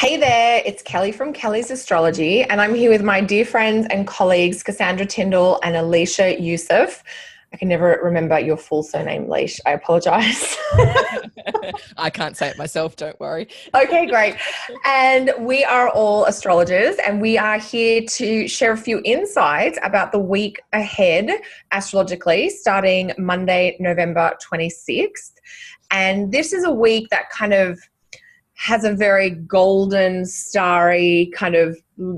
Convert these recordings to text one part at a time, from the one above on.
Hey there, it's Kelly from Kelly's Astrology, and I'm here with my dear friends and colleagues, Cassandra Tyndall and Alicia Yusuf. I can never remember your full surname, Leash. I apologize. I can't say it myself, don't worry. Okay, great. And we are all astrologers, and we are here to share a few insights about the week ahead astrologically, starting Monday, November 26th. And this is a week that kind of has a very golden, starry, kind of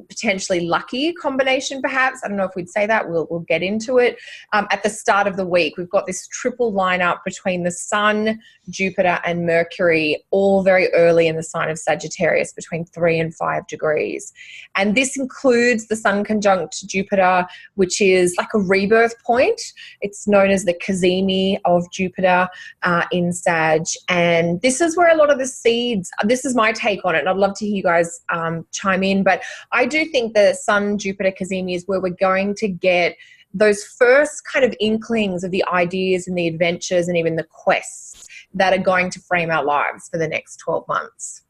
potentially lucky combination, perhaps. I don't know if we'd say that. We'll get into it. At the start of the week, we've got this triple lineup between the Sun, Jupiter, and Mercury, all very early in the sign of Sagittarius, between 3 and 5 degrees. And this includes the Sun conjunct Jupiter, which is like a rebirth point. It's known as the cazimi of Jupiter in Sag. And this is where a lot of the seeds, this is my take on it, and I'd love to hear you guys chime in, but I do think the Sun, Jupiter, cazimi is where we're going to get those first kind of inklings of the ideas and the adventures and even the quests that are going to frame our lives for the next 12 months.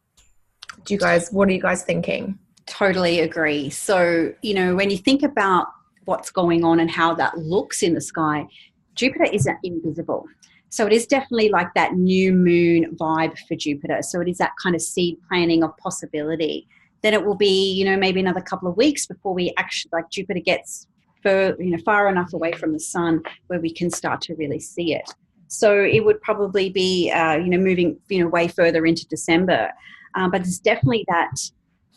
What are you guys thinking? Totally agree. So, when you think about what's going on and how that looks in the sky, Jupiter isn't invisible. So it is definitely like that new moon vibe for Jupiter. So it is that kind of seed planting of possibility. Then it will be, maybe another couple of weeks before we actually, like, Jupiter gets far enough away from the sun where we can start to really see it. So it would probably be, moving, way further into December. But it's definitely that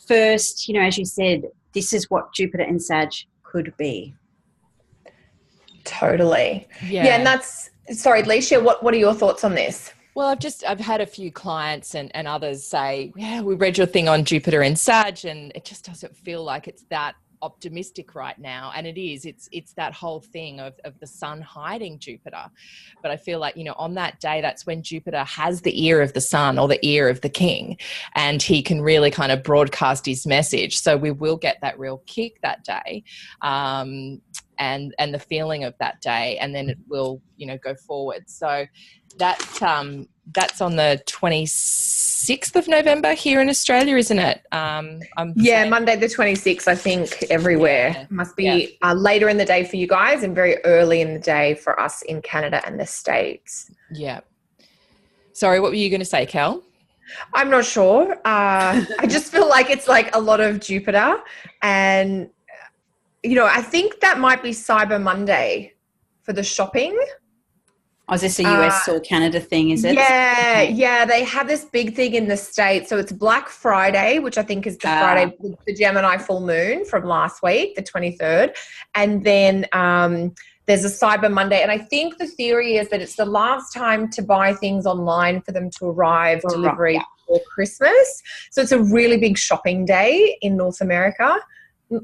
first, as you said, this is what Jupiter and Sag could be. Totally. Yeah, and sorry, Alicia, what are your thoughts on this? Well, I've had a few clients and others say, yeah, we read your thing on Jupiter and Sag, and it just doesn't feel like it's that optimistic right now. And it is, it's that whole thing of the sun hiding Jupiter. But I feel like, on that day, that's when Jupiter has the ear of the sun or the ear of the king, and he can really kind of broadcast his message. So we will get that real kick that day. And the feeling of that day, and then it will, go forward. So that's on the 26th of November here in Australia, isn't it? Monday the 26th, I think, everywhere. Yeah. Must be later in the day for you guys and very early in the day for us in Canada and the States. Yeah. Sorry, what were you going to say, Cal? I'm not sure. I just feel like it's like a lot of Jupiter, and I think that might be Cyber Monday for the shopping. Oh, is this a US or Canada thing, is it? Yeah, yeah. They have this big thing in the States. So it's Black Friday, which I think is the Friday, the Gemini full moon from last week, the 23rd. And then there's a Cyber Monday. And I think the theory is that it's the last time to buy things online for them to arrive, delivery for Christmas. So it's a really big shopping day in North America.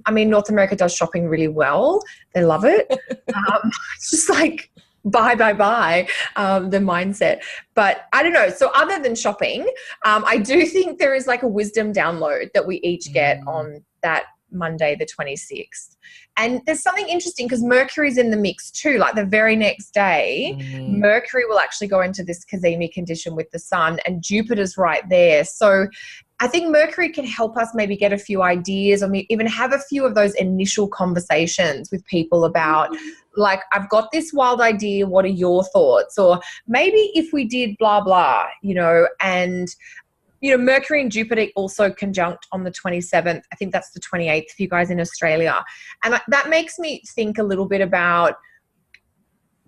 I mean, North America does shopping really well. They love it. It's just like buy, the mindset. But I don't know. So other than shopping, I do think there is like a wisdom download that we each get on that Monday, the 26th. And there's something interesting because Mercury's in the mix too. Like the very next day, Mercury will actually go into this cazimi condition with the sun, and Jupiter's right there. So I think Mercury can help us maybe get a few ideas, or even have a few of those initial conversations with people about, like, I've got this wild idea. What are your thoughts? Or maybe if we did blah, blah, and Mercury and Jupiter also conjunct on the 27th. I think that's the 28th for you guys in Australia. And that makes me think a little bit about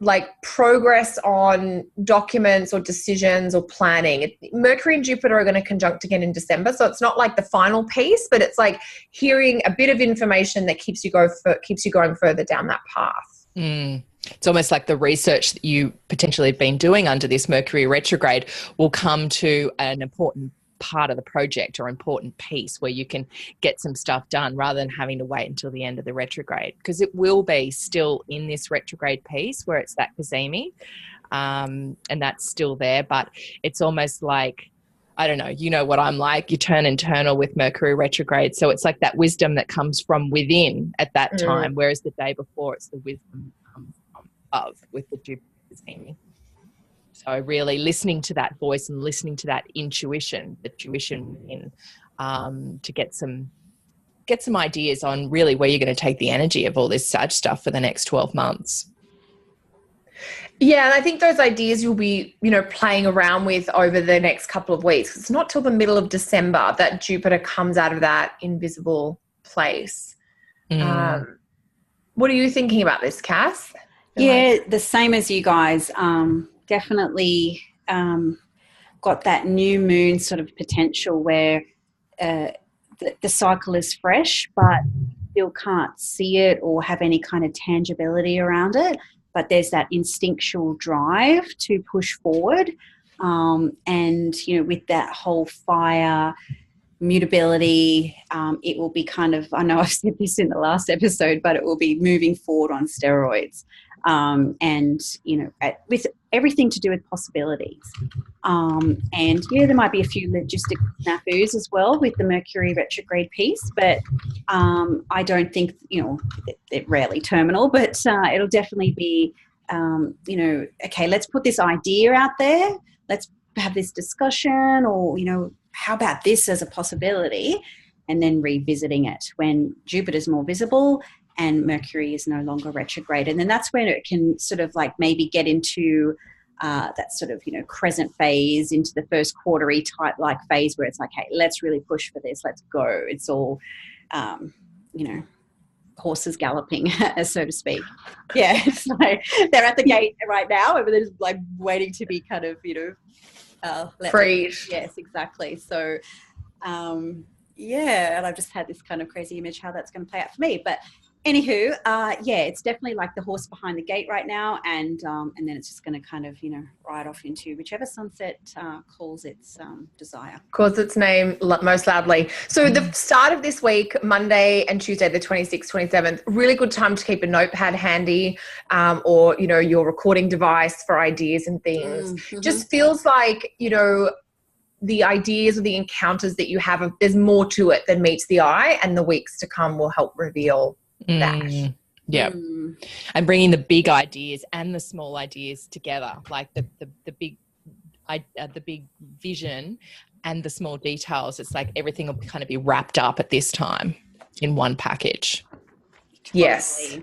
like progress on documents or decisions or planning. Mercury and Jupiter are going to conjunct again in December. So it's not like the final piece, but it's like hearing a bit of information that keeps you going further down that path. It's almost like the research that you potentially have been doing under this Mercury retrograde will come to an important part of the project or important piece where you can get some stuff done rather than having to wait until the end of the retrograde, because it will be still in this retrograde piece where it's that cazimi, and that's still there, but it's almost like, I don't know, you know what I'm like, you turn internal with Mercury retrograde. So it's like that wisdom that comes from within at that time, whereas the day before it's the wisdom that comes from above with the Jupiter cazimi. So really listening to that voice and listening to that intuition, the tuition within, to get some ideas on really where you're going to take the energy of all this Sag stuff for the next 12 months. Yeah, and I think those ideas you'll be, playing around with over the next couple of weeks. It's not till the middle of December that Jupiter comes out of that invisible place. What are you thinking about this, Cass? Yeah, the same as you guys. Definitely got that new moon sort of potential where the cycle is fresh, but still can't see it or have any kind of tangibility around it. But there's that instinctual drive to push forward. And, with that whole fire, mutability, it will be kind of, I know I've said this in the last episode, but it will be moving forward on steroids. And, with everything to do with possibilities. And, there might be a few logistic snafus as well with the Mercury retrograde piece, but I don't think, they're rarely terminal, but it'll definitely be, okay, let's put this idea out there. Let's have this discussion or, how about this as a possibility? And then revisiting it when Jupiter's more visible and Mercury is no longer retrograde. And then that's when it can sort of like maybe get into that sort of, crescent phase, into the first quarter-y type like phase where it's like, hey, let's really push for this. Let's go. It's all, horses galloping, so to speak. Yeah. So they're at the gate right now and they're just like waiting to be kind of, freed. Yes, exactly. So, and I've just had this kind of crazy image how that's going to play out for me. But anywho, it's definitely like the horse behind the gate right now, and then it's just going to kind of ride off into whichever sunset calls its desire. Calls its name most loudly. So the start of this week, Monday and Tuesday, the 26th, 27th, really good time to keep a notepad handy, or your recording device for ideas and things. Mm-hmm. Just feels like the ideas or the encounters that you have, there's more to it than meets the eye, and the weeks to come will help reveal that. Yeah. And bringing the big ideas and the small ideas together, like the big vision and the small details. It's like everything will kind of be wrapped up at this time in one package. Yes.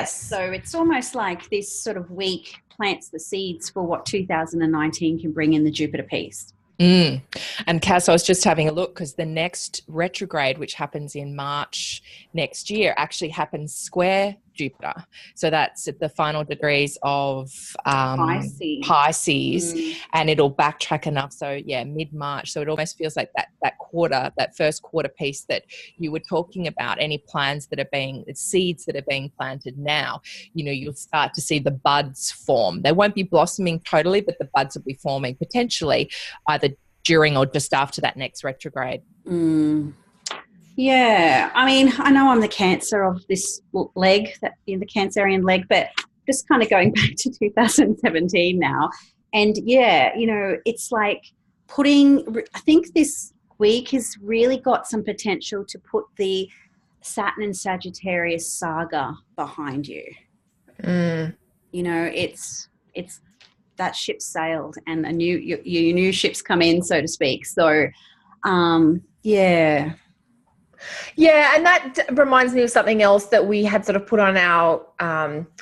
So it's almost like this sort of week plants the seeds for what 2019 can bring in the Jupiter piece. And Cass, I was just having a look because the next retrograde, which happens in March next year, actually happens square Jupiter. So that's at the final degrees of Pisces, and it'll backtrack enough. So mid-March. So it almost feels like that first quarter piece that you were talking about, any plans that are seeds that are being planted now, you'll start to see the buds form. They won't be blossoming totally, but the buds will be forming potentially either during or just after that next retrograde. Yeah, I mean, I know I'm the Cancer of this leg, the Cancerian leg, but just kind of going back to 2017 now. And it's like I think this week has really got some potential to put the Saturn and Sagittarius saga behind you. It's that ship sailed and your new ships come in, so to speak. So, Yeah, and that reminds me of something else that we had sort of put on our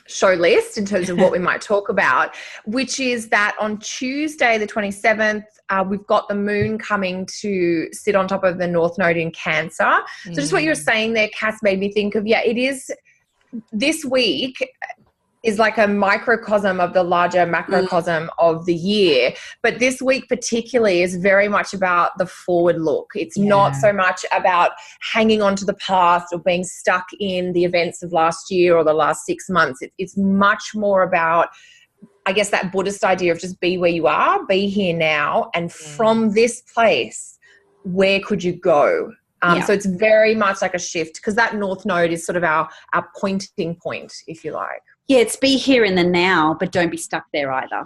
show list in terms of what we might talk about, which is that on Tuesday, the 27th, we've got the moon coming to sit on top of the North Node in Cancer. So just what you were saying there, Cass, made me think of, it is this week is like a microcosm of the larger macrocosm of the year. But this week particularly is very much about the forward look. It's not so much about hanging on to the past or being stuck in the events of last year or the last 6 months. It's much more about, I guess, that Buddhist idea of just be where you are, be here now. And from this place, where could you go? So it's very much like a shift, because that North Node is sort of our pointing point, if you like. Yeah, it's be here in the now, but don't be stuck there either.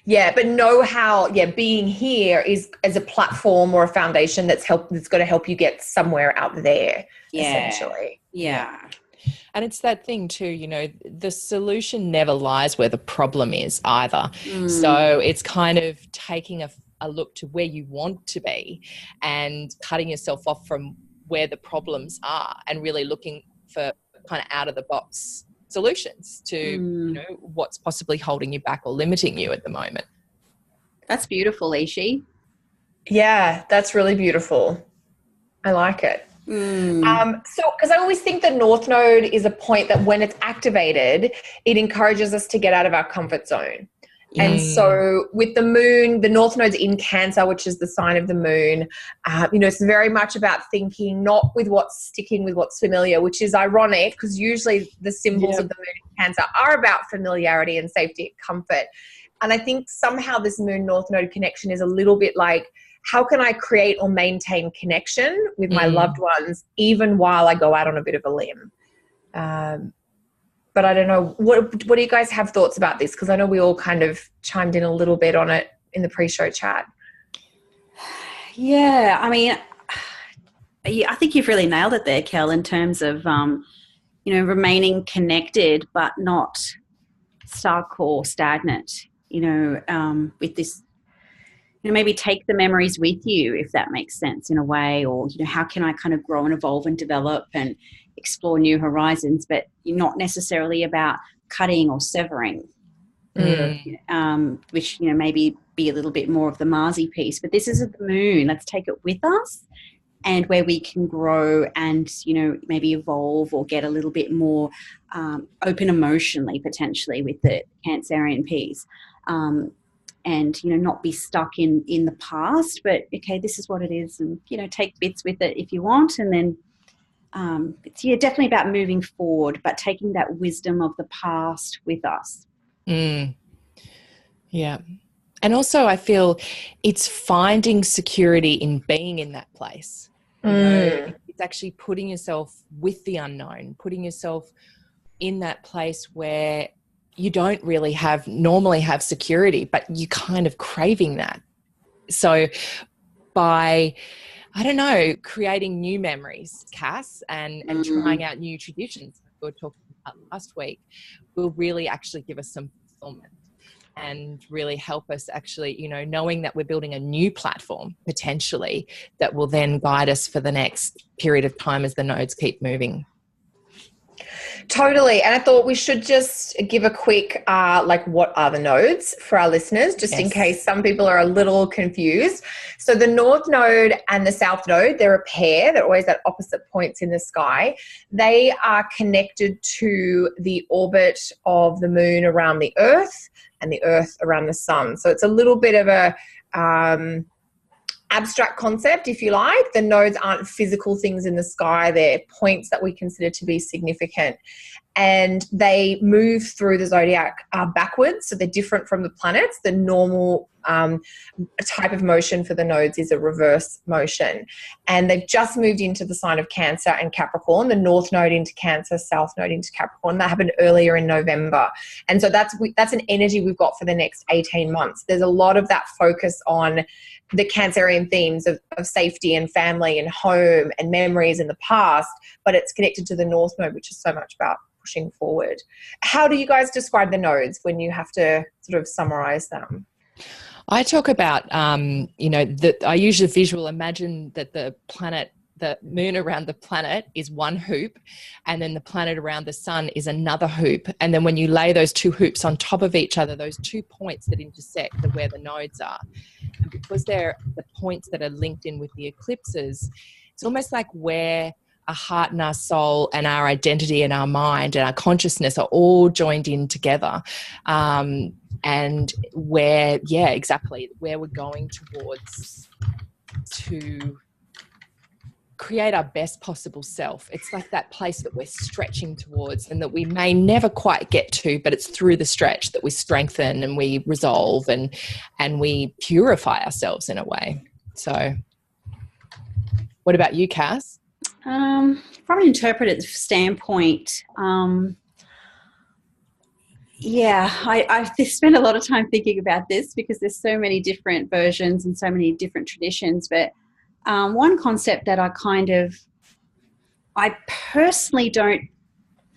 Yeah, but know how, being here is as a platform or a foundation that's going to help you get somewhere out there, essentially. Yeah. And it's that thing too, the solution never lies where the problem is either. So it's kind of taking a look to where you want to be and cutting yourself off from where the problems are and really looking for kind of out of the box solutions to, you know, what's possibly holding you back or limiting you at the moment. That's beautiful, Ishi. Yeah, that's really beautiful. I like it. So, because I always think the North Node is a point that when it's activated, it encourages us to get out of our comfort zone. And so with the moon, the North Node's in Cancer, which is the sign of the moon. You know, it's very much about thinking not with what's sticking with what's familiar, which is ironic because usually the symbols of the moon in Cancer are about familiarity and safety and comfort. And I think somehow this moon North Node connection is a little bit like, how can I create or maintain connection with my loved ones even while I go out on a bit of a limb? But I don't know, what do you guys have thoughts about this? Because I know we all kind of chimed in a little bit on it in the pre-show chat. Yeah, I mean, I think you've really nailed it there, Kel, in terms of, you know, remaining connected but not stuck or stagnant, you know, with this. You know, maybe take the memories with you, if that makes sense in a way, or, you know, how can I kind of grow and evolve and develop and explore new horizons, but not necessarily about cutting or severing, which, you know, maybe be a little bit more of the Marsy piece. But this is the moon. Let's take it with us, and where we can grow and, you know, maybe evolve or get a little bit more open emotionally, potentially, with the Cancerian piece. And, you know, not be stuck in the past, but, okay, this is what it is, and, you know, take bits with it if you want. And then it's definitely about moving forward, but taking that wisdom of the past with us. Yeah. And also I feel it's finding security in being in that place. You know, it's actually putting yourself with the unknown, putting yourself in that place where you don't really normally have security, but you kind of craving that. So by, I don't know, creating new memories, Cass, and trying out new traditions like we were talking about last week, will really actually give us some fulfillment and really help us actually, you know, knowing that we're building a new platform potentially that will then guide us for the next period of time as the nodes keep moving. Totally. And I thought we should just give a quick, like, what are the nodes for our listeners, just in case some people are a little confused. So the North Node and the South Node, they're a pair. They're always at opposite points in the sky. They are connected to the orbit of the moon around the Earth and the Earth around the sun. So it's a little bit of a abstract concept, if you like. The nodes aren't physical things in the sky. They're points that we consider to be significant. And they move through the zodiac backwards. So they're different from the planets. The normal type of motion for the nodes is a reverse motion. And they've just moved into the sign of Cancer and Capricorn, the North Node into Cancer, South Node into Capricorn. That happened earlier in November. And so that's an energy we've got for the next 18 months. There's a lot of that focus on the Cancerian themes of safety and family and home and memories in the past, but it's connected to the North Node, which is so much about pushing forward. How do you guys describe the nodes when you have to sort of summarize them? I talk about, you know, I usually imagine that the moon around the planet is one hoop, and then the planet around the sun is another hoop. And then when you lay those two hoops on top of each other, those 2 points that intersect are where the nodes are. And because they're the points that are linked in with the eclipses, it's almost like where our heart and our soul and our identity and our mind and our consciousness are all joined in together. And where, exactly, where we're going towards to create our best possible self. It's like that place that we're stretching towards and that we may never quite get to, but it's through the stretch that we strengthen and we resolve and we purify ourselves in a way. So what about you, Cass? From an interpretive standpoint, I spend a lot of time thinking about this because there's so many different versions and so many different traditions. But one concept that I personally don't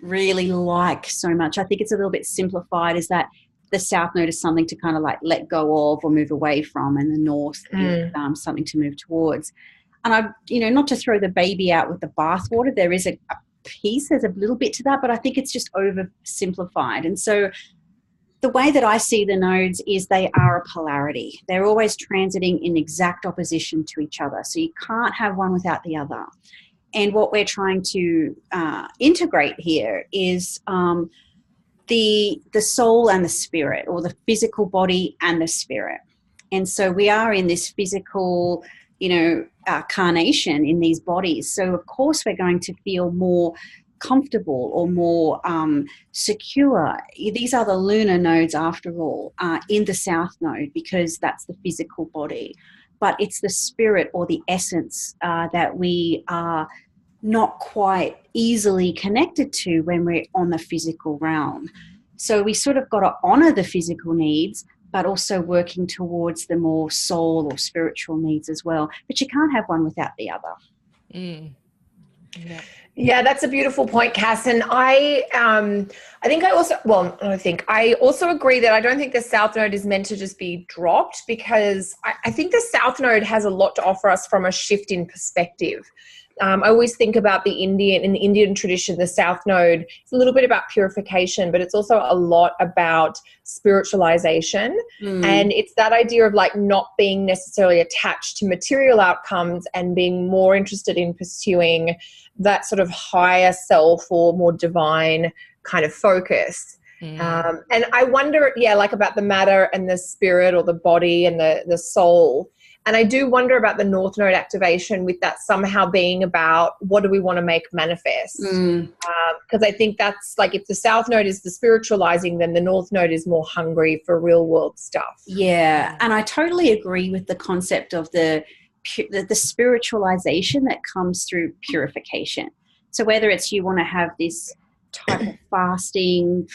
really like so much, I think it's a little bit simplified, is that the south node is something to kind of like let go of or move away from, and the north is something to move towards. And I, not to throw the baby out with the bathwater, there is a piece, there's a little bit to that, but I think it's just oversimplified. And so the way that I see the nodes is they are a polarity. They're always transiting in exact opposition to each other. So you can't have one without the other. And what we're trying to integrate here is the soul and the spirit, or the physical body and the spirit. And so we are in this physical, carnation in these bodies. So of course we're going to feel more comfortable or more secure. These are the lunar nodes, after all, in the south node, because that's the physical body. But it's the spirit or the essence that we are not quite easily connected to when we're on the physical realm. So we sort of got to honor the physical needs, but also working towards the more soul or spiritual needs as well. But you can't have one without the other. Yeah, that's a beautiful point, Cass. And I also agree that I don't think the South Node is meant to just be dropped, because I think the South Node has a lot to offer us from a shift in perspective. I always think about in the Indian tradition, the South Node is a little bit about purification, but it's also a lot about spiritualization. And it's that idea of like not being necessarily attached to material outcomes and being more interested in pursuing that sort of higher self or more divine kind of focus. And I wonder, like about the matter and the spirit, or the body and the soul. And I do wonder about the North Node activation, with that somehow being about what do we want to make manifest? Because I think that's like, if the South Node is the spiritualizing, then the North Node is more hungry for real world stuff. Yeah, and I totally agree with the concept of the spiritualization that comes through purification. So whether it's you want to have this type of fasting,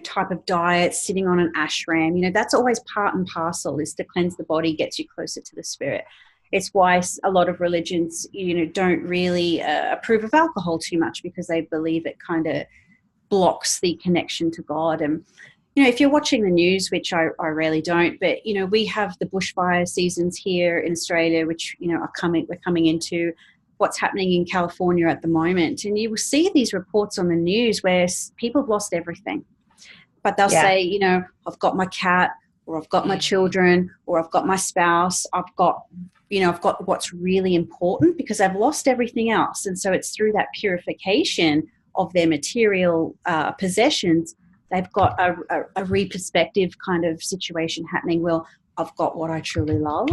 type of diet, sitting on an ashram, that's always part and parcel, is to cleanse the body, gets you closer to the spirit. It's why a lot of religions, don't really approve of alcohol too much, because they believe it kind of blocks the connection to God. And, if you're watching the news, which I rarely don't, but, we have the bushfire seasons here in Australia, which, we're coming into. What's happening in California at the moment. And you will see these reports on the news where people have lost everything. But they'll say, I've got my cat, or I've got my children, or I've got my spouse, I've got what's really important, because I've lost everything else. And so it's through that purification of their material possessions, they've got a re-perspective kind of situation happening. Well, I've got what I truly love,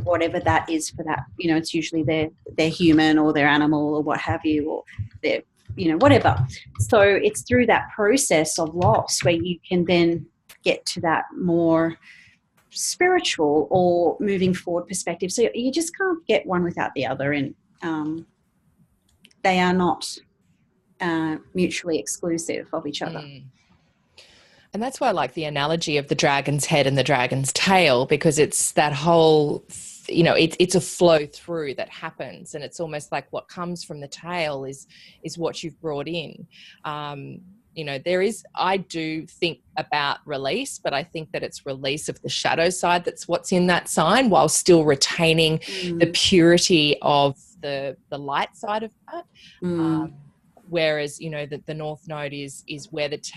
whatever that is for that, it's usually their human or their animal or what have you, or their, whatever. So it's through that process of loss where you can then get to that more spiritual or moving forward perspective. So you just can't get one without the other, and they are not mutually exclusive of each other. And that's why I like the analogy of the dragon's head and the dragon's tail, because it's that whole, it's a flow through that happens, and it's almost like what comes from the tail is what you've brought in. I do think about release, but I think that it's release of the shadow side that's what's in that sign, while still retaining the purity of the light side of that. Whereas, the North Node is where it's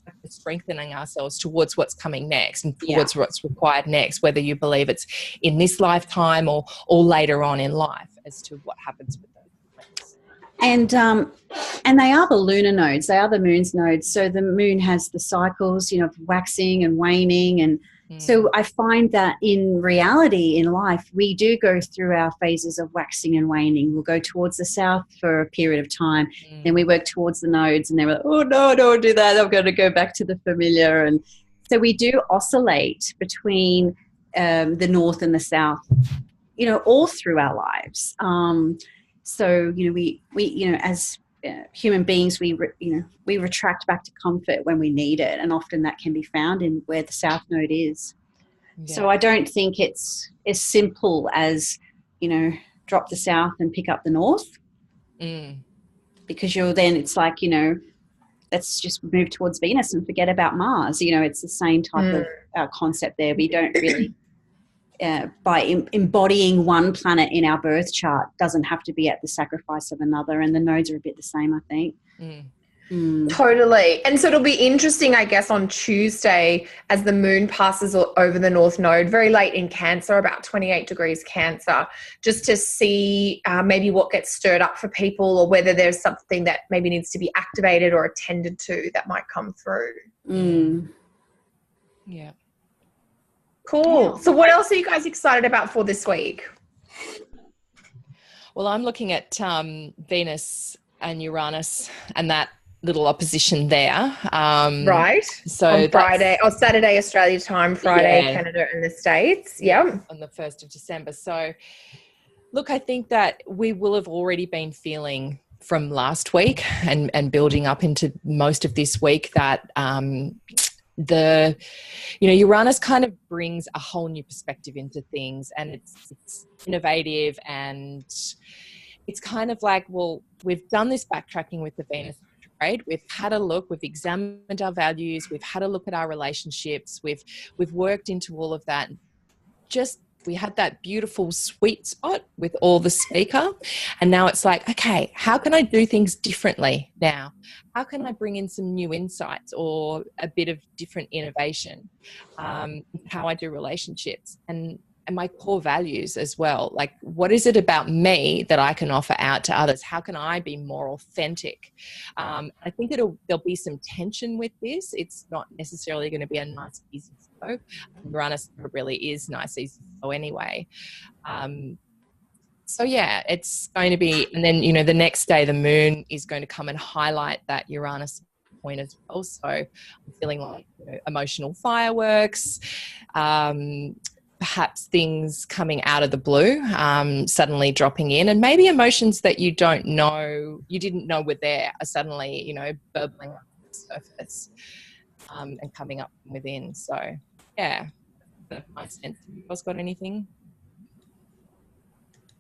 like strengthening ourselves towards what's coming next and towards what's required next, whether you believe it's in this lifetime or later on in life, as to what happens with those. And they are the lunar nodes. They are the moon's nodes. So the moon has the cycles, of waxing and waning. And so I find that in reality, in life, we do go through our phases of waxing and waning. We'll go towards the south for a period of time. Then we work towards the nodes, and they're like, oh, no, don't do that. I'm going to go back to the familiar. And so we do oscillate between the north and the south, all through our lives. So, we as human beings, we retract back to comfort when we need it, and often that can be found in where the south node is. So I don't think it's as simple as drop the south and pick up the north, because it's like let's just move towards Venus and forget about Mars. You know, it's the same type of concept there. We don't really, by embodying one planet in our birth chart, doesn't have to be at the sacrifice of another. And the nodes are a bit the same, I think. Totally. And so it'll be interesting, I guess, on Tuesday as the moon passes over the North Node, very late in Cancer, about 28 degrees Cancer, just to see maybe what gets stirred up for people, or whether there's something that maybe needs to be activated or attended to that might come through. Yeah. Cool. So what else are you guys excited about for this week? Well, I'm looking at Venus and Uranus and that little opposition there. Right. So on Friday or Saturday, Australia time, Friday, Canada and the States. Yeah. On the 1st of December. So look, I think that we will have already been feeling from last week and building up into most of this week that Uranus kind of brings a whole new perspective into things, and it's innovative, and it's kind of like, well, we've done this backtracking with the Venus retrograde. We've had a look, we've examined our values, we've had a look at our relationships, we've worked into all of that. We had that beautiful sweet spot with all the speaker, and now it's like, okay, how can I do things differently now? How can I bring in some new insights or a bit of different innovation? How I do relationships and my core values as well. Like, what is it about me that I can offer out to others? How can I be more authentic? I think there'll be some tension with this. It's not necessarily going to be a nice, easy flow. Uranus really is nice, easy flow anyway. So yeah, it's going to be, and then, the next day the moon is going to come and highlight that Uranus point as well. So I'm feeling like emotional fireworks, perhaps things coming out of the blue, suddenly dropping in, and maybe emotions that you didn't know were there are suddenly, burbling up to the surface and coming up from within. So yeah, that's my sense. Have you guys got anything?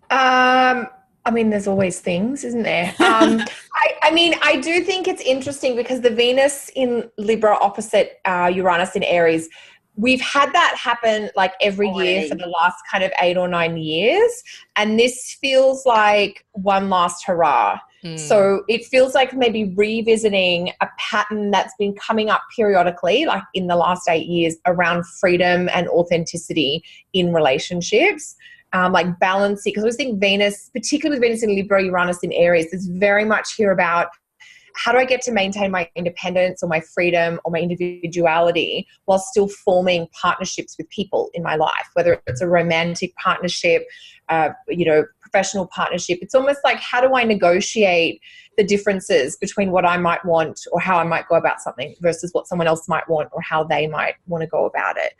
I mean, there's always things, isn't there? I do think it's interesting because the Venus in Libra opposite Uranus in Aries, we've had that happen like every year for the last kind of 8 or 9 years. And this feels like one last hurrah. So it feels like maybe revisiting a pattern that's been coming up periodically, like in the last 8 years, around freedom and authenticity in relationships. Like balancing, because I always think Venus, particularly with Venus in Libra, Uranus in Aries, there's very much here about how do I get to maintain my independence or my freedom or my individuality while still forming partnerships with people in my life, whether it's a romantic partnership, professional partnership. It's almost like, how do I negotiate the differences between what I might want or how I might go about something versus what someone else might want or how they might want to go about it.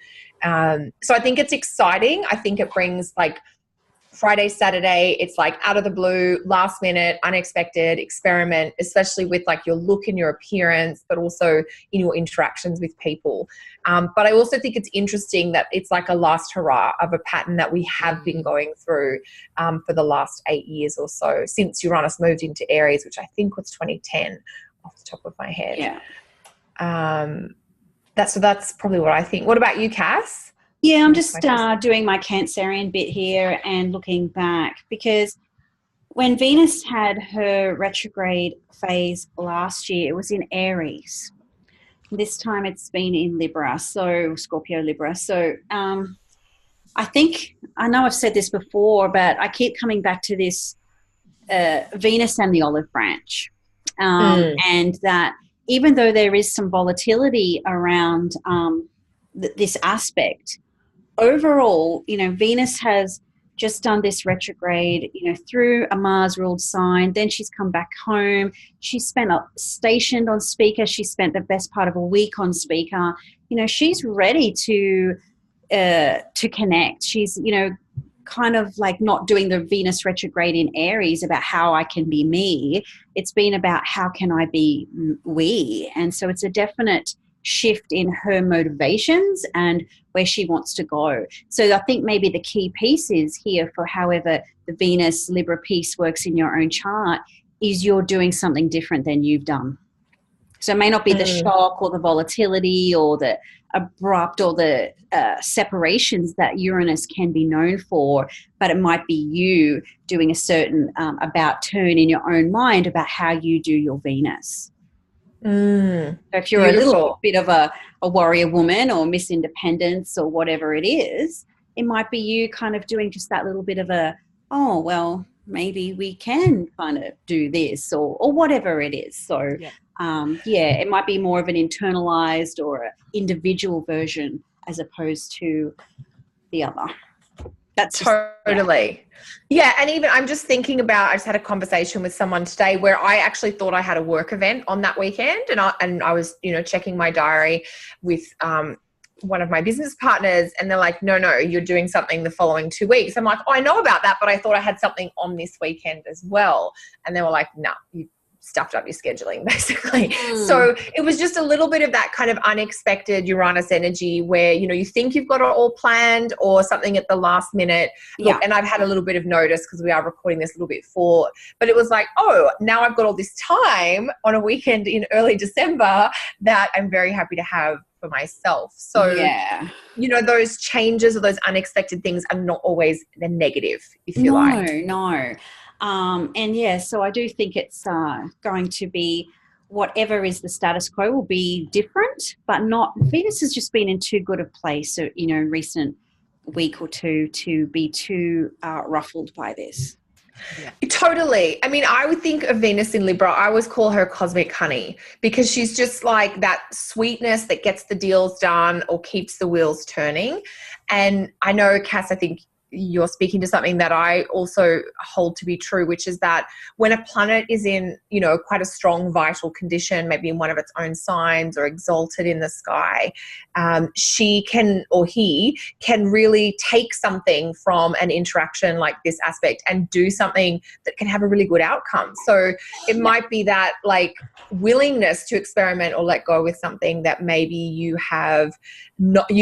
So I think it's exciting. I think it brings like Friday, Saturday, it's like out of the blue, last minute, unexpected experiment, especially with like your look and your appearance, but also in your interactions with people. But I also think it's interesting that it's like a last hurrah of a pattern that we have been going through for the last 8 years or so since Uranus moved into Aries, which I think was 2010 off the top of my head. Yeah. That's probably what I think. What about you, Cass? Yeah, I'm just doing my Cancerian bit here and looking back, because when Venus had her retrograde phase last year, it was in Aries. This time it's been in Libra, so Scorpio Libra. So I know I've said this before, but I keep coming back to this Venus and the olive branch, and that even though there is some volatility around this aspect, overall, Venus has just done this retrograde, through a Mars-ruled sign. Then she's come back home. She's stationed on Speaker. She spent the best part of a week on Speaker. She's ready to connect. She's, kind of like not doing the Venus retrograde in Aries about how I can be me. It's been about how can I be we. And so it's a definite shift in her motivations and where she wants to go. So I think maybe the key piece is here for however the Venus Libra piece works in your own chart is you're doing something different than you've done. So it may not be the shock or the volatility or the abrupt or the separations that Uranus can be known for, but it might be you doing a certain about turn in your own mind about how you do your Venus. So if you're a little bit of a warrior woman or Miss Independence or whatever it is, it might be you kind of doing just that little bit of a, oh, well, maybe we can kind of do this or whatever it is. So, it might be more of an internalized or an individual version as opposed to the other. That's totally. Yeah. And even I'm just thinking about, I just had a conversation with someone today where I actually thought I had a work event on that weekend. And I was, checking my diary with, one of my business partners, and they're like, no, you're doing something the following 2 weeks. I'm like, oh, I know about that, but I thought I had something on this weekend as well. And they were like, no, you stuffed up your scheduling, basically. So it was just a little bit of that kind of unexpected Uranus energy where, you think you've got it all planned or something at the last minute. Look, and I've had a little bit of notice because we are recording this a little bit forward, but it was like, oh, now I've got all this time on a weekend in early December that I'm very happy to have for myself. So, those changes or those unexpected things are not always the negative, if you like. No. So I do think it's going to be whatever is the status quo will be different, but not, Venus has just been in too good a place, so, recent week or two to be too ruffled by this. Yeah. Totally. I mean, I would think of Venus in Libra, I always call her cosmic honey because she's just like that sweetness that gets the deals done or keeps the wheels turning. And I know, Cass, I think you're speaking to something that I also hold to be true, which is that when a planet is in, quite a strong vital condition, maybe in one of its own signs or exalted in the sky, she can, or he can really take something from an interaction like this aspect and do something that can have a really good outcome. So it might be that like willingness to experiment or let go with something that maybe you've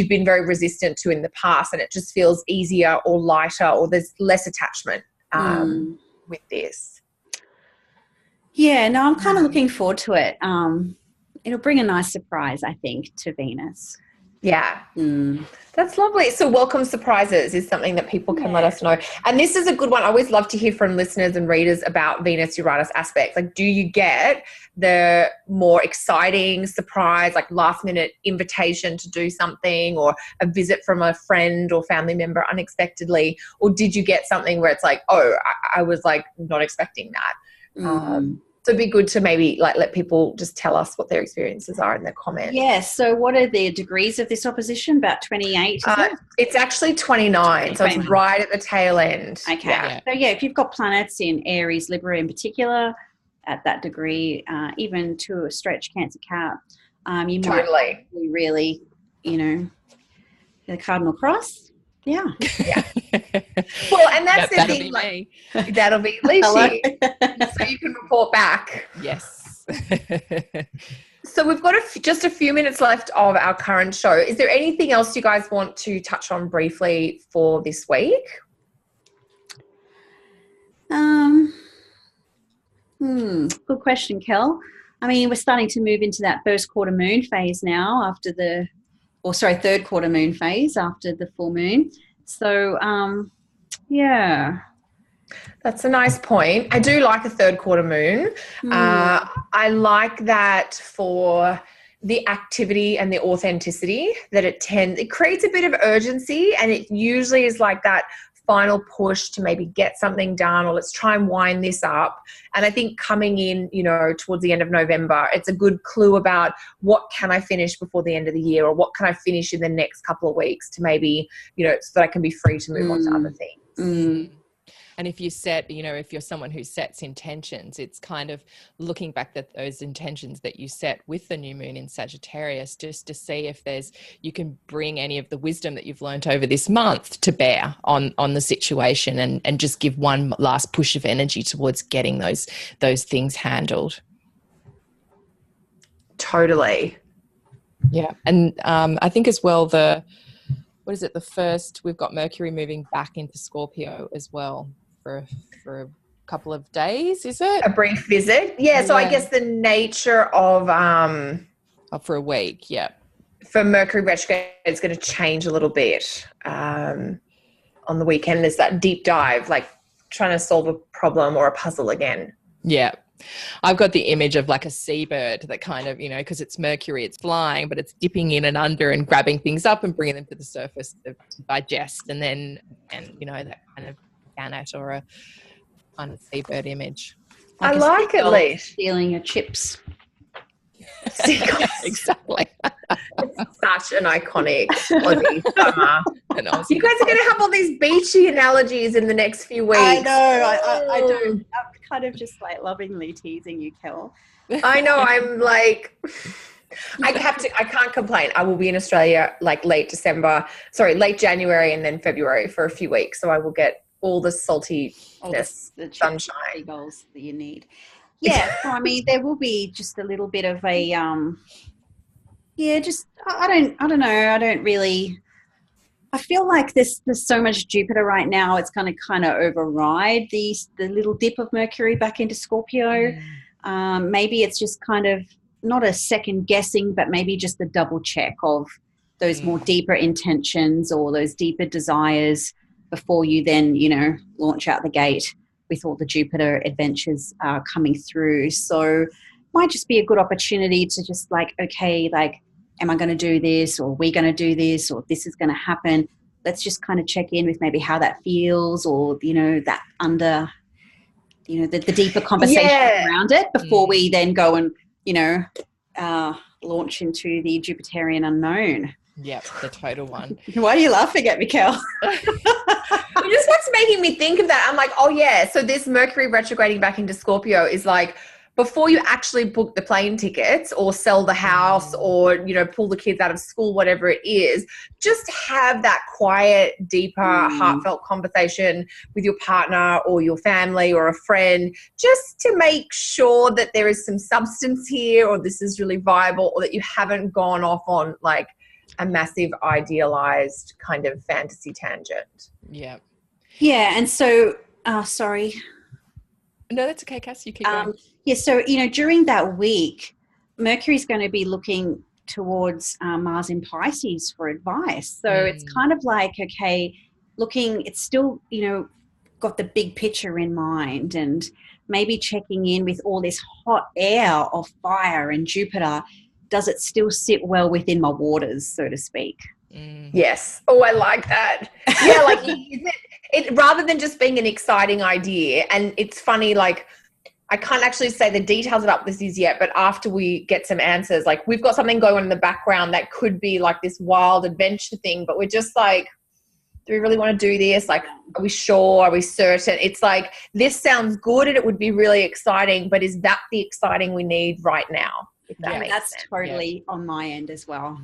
been very resistant to in the past, and it just feels easier or lighter, or there's less attachment with this. Yeah, no, I'm kind of looking forward to it. It'll bring a nice surprise, I think, to Venus. Yeah. That's lovely. So welcome surprises is something that people can let us know. And this is a good one. I always love to hear from listeners and readers about Venus-Uranus aspects. Like, do you get the more exciting surprise, like last minute invitation to do something, or a visit from a friend or family member unexpectedly? Or did you get something where it's like, oh, I was like not expecting that? So it'd be good to maybe like let people just tell us what their experiences are in the comments. Yes. So what are the degrees of this opposition? About 28? It's actually 29. So it's right at the tail end. Okay. Yeah. So if you've got planets in Aries, Libra in particular, at that degree, even to a stretch Cancer Cap, you might be really, the cardinal cross. Yeah. Well, and that's the thing. That'll be Alicia. So you can report back. Yes. So we've got just a few minutes left of our current show. Is there anything else you guys want to touch on briefly for this week? Good question, Kel. I mean, we're starting to move into that first quarter moon phase now after third quarter moon phase after the full moon. So, That's a nice point. I do like a third quarter moon. I like that for the activity and the authenticity that it creates a bit of urgency, and it usually is like that final push to maybe get something done, or let's try and wind this up. And I think coming in, towards the end of November, it's a good clue about what can I finish before the end of the year, or what can I finish in the next couple of weeks to maybe, so that I can be free to move on to other things. And if you set, if you're someone who sets intentions, it's kind of looking back at those intentions that you set with the new moon in Sagittarius, just to see if you can bring any of the wisdom that you've learned over this month to bear on the situation, and just give one last push of energy towards getting those things handled. Totally. Yeah. And I think as well, the first, we've got Mercury moving back into Scorpio as well for couple of days, is it? A brief visit. Yeah. So I guess the nature of for a week. Yeah. For Mercury retrograde, it's going to change a little bit on the weekend. There's that deep dive, like trying to solve a problem or a puzzle again. Yeah. I've got the image of like a seabird that kind of, because it's Mercury, it's flying, but it's dipping in and under and grabbing things up and bringing them to the surface to digest, and that kind of gannet or a kind of seabird image. I like it, Lee. Stealing your chips. Exactly. It's such an iconic Aussie summer. You guys are going to have all these beachy analogies in the next few weeks. I know. I do. I'm kind of just like lovingly teasing you, Kel. I know. I'm like, I can't complain. I will be in Australia like late January and then February for a few weeks. So I will get all the saltiness, the sunshine goals that you need. Yeah, so I mean, there will be just a little bit of a, I don't know. I don't really. I feel like there's so much Jupiter right now. It's going to kind of override the little dip of Mercury back into Scorpio. Maybe it's just kind of not a second guessing, but maybe just a double check of those more deeper intentions or those deeper desires before you then, launch out the gate with all the Jupiter adventures coming through. So might just be a good opportunity to just like, okay, like, am I going to do this, or are we going to do this, or this is going to happen? Let's just kind of check in with maybe how that feels, or, that under, the deeper conversation around it before we then go and, launch into the Jupiterian unknown. Yep, the total one. Why are you laughing at me, Kel? Just what's making me think of that. I'm like, oh yeah. So this Mercury retrograding back into Scorpio is like, before you actually book the plane tickets or sell the house or, pull the kids out of school, whatever it is, just have that quiet, deeper, heartfelt conversation with your partner or your family or a friend, just to make sure that there is some substance here, or this is really viable, or that you haven't gone off on like a massive idealized kind of fantasy tangent. Yeah. Yeah. And so, sorry. No, that's okay, Cass. You keep going. So, during that week, Mercury's going to be looking towards Mars in Pisces for advice. So it's kind of like, okay, it's still, got the big picture in mind, and maybe checking in with all this hot air of fire and Jupiter. Does it still sit well within my waters, so to speak? Yes. Oh, I like that. Yeah, like it rather than just being an exciting idea. And it's funny, like, I can't actually say the details about this yet, but after we get some answers, like, we've got something going on in the background that could be like this wild adventure thing, but we're just like, do we really want to do this? Like, are we sure? Are we certain? It's like, this sounds good and it would be really exciting, but is that the exciting we need right now? If that makes that's sense. Totally on my end as well.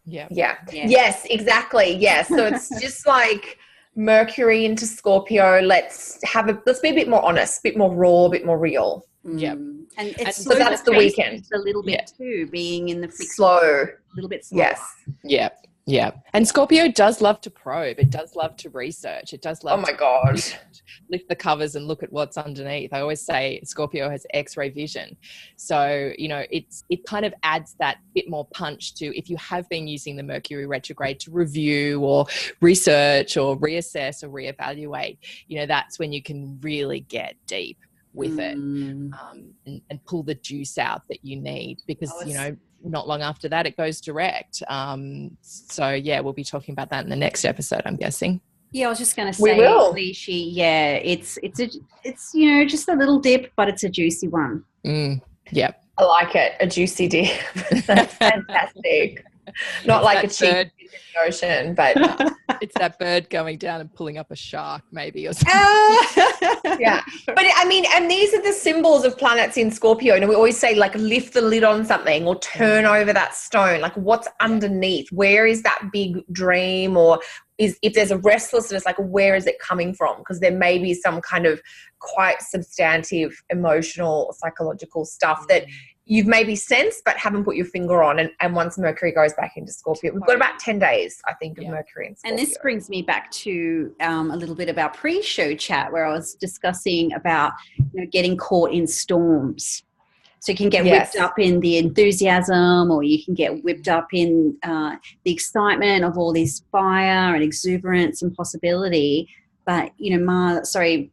Yeah. Yes, exactly. Yes. So it's just like Mercury into Scorpio. Let's be a bit more honest, a bit more raw, a bit more real. Yeah. And it's so that's the weekend. A little bit too, being in the slow. A little bit slower. Yes. Yeah. Yeah. And Scorpio does love to probe. It does love to research. It does love to lift the covers and look at what's underneath. I always say Scorpio has X-ray vision. So, it kind of adds that bit more punch to, if you have been using the Mercury retrograde to review or research or reassess or reevaluate, that's when you can really get deep with it and pull the juice out that you need, because, not long after that it goes direct. So yeah, we'll be talking about that in the next episode, I'm guessing. Yeah, I was just going to say, Alicia, it's just a little dip, but it's a juicy one. Yeah, I like it. A juicy dip. That's fantastic. Not like a cheap bird in the ocean, but it's that bird going down and pulling up a shark, maybe, or something. Yeah, but I mean, and these are the symbols of planets in Scorpio. And we always say, like, lift the lid on something or turn over that stone. Like, what's underneath? Where is that big dream? Or if there's a restlessness, like, where is it coming from? Because there may be some kind of quite substantive emotional, psychological stuff that you've maybe sensed but haven't put your finger on. And once Mercury goes back into Scorpio, we've got about 10 days, I think, of Mercury in Scorpio. And this brings me back to a little bit of our pre-show chat where I was discussing about getting caught in storms. So you can get whipped up in the enthusiasm, or you can get whipped up in the excitement of all this fire and exuberance and possibility. But, Mercury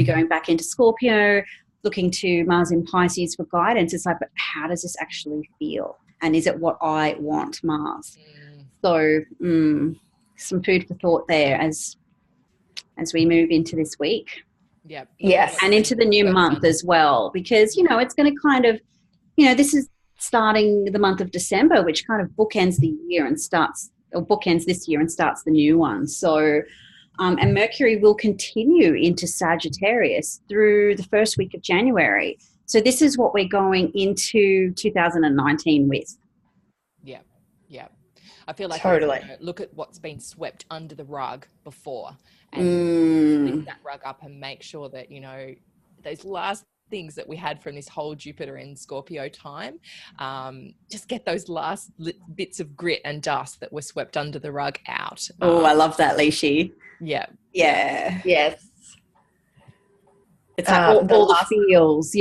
going back into Scorpio, looking to Mars in Pisces for guidance. It's like, but how does this actually feel? And is it what I want, Mars? So some food for thought there as we move into this week. Yep. Yes. And into the new month as well, because, it's going to kind of, this is starting the month of December, which kind of bookends the year and bookends this year and starts the new one. So, and Mercury will continue into Sagittarius through the first week of January. So this is what we're going into 2019 with. Yeah. Yeah. I feel like totally look at what's been swept under the rug before and lift that rug up and make sure that, those last things that we had from this whole Jupiter and Scorpio time, just get those last bits of grit and dust that were swept under the rug out. I love that, Alicia. Yeah. Yes. It's like all the feels,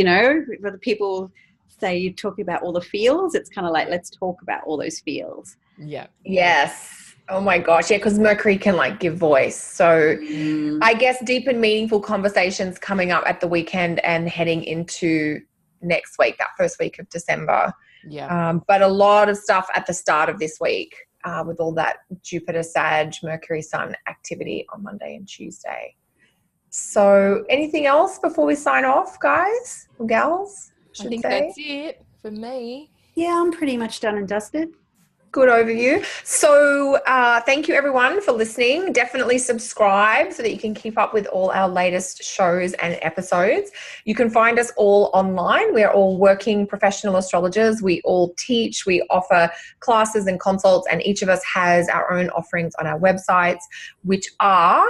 whether people say you're talking about all the feels, it's kind of like, let's talk about all those feels. Yeah. Yes. Oh my gosh. Yeah. Because Mercury can give voice. So I guess deep and meaningful conversations coming up at the weekend and heading into next week, that first week of December. Yeah. But a lot of stuff at the start of this week with all that Jupiter, Sag, Mercury, Sun activity on Monday and Tuesday. So anything else before we sign off, guys or gals? I think that's it for me. Yeah, I'm pretty much done and dusted. Good overview. So thank you everyone for listening. Definitely subscribe so that you can keep up with all our latest shows and episodes. You can find us all online. We are all working professional astrologers. We all teach. We offer classes and consults, and each of us has our own offerings on our websites, which are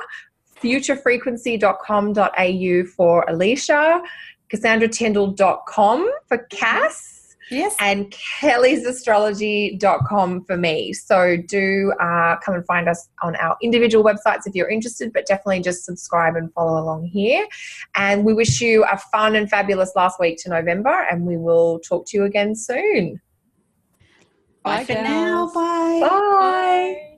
futurefrequency.com.au for Alicia, CassandraTyndall.com for Cass, yes, and kellysastrology.com for me. So do come and find us on our individual websites if you're interested, but definitely just subscribe and follow along here. And we wish you a fun and fabulous last week to November, and we will talk to you again soon. Bye for now. Bye. Bye.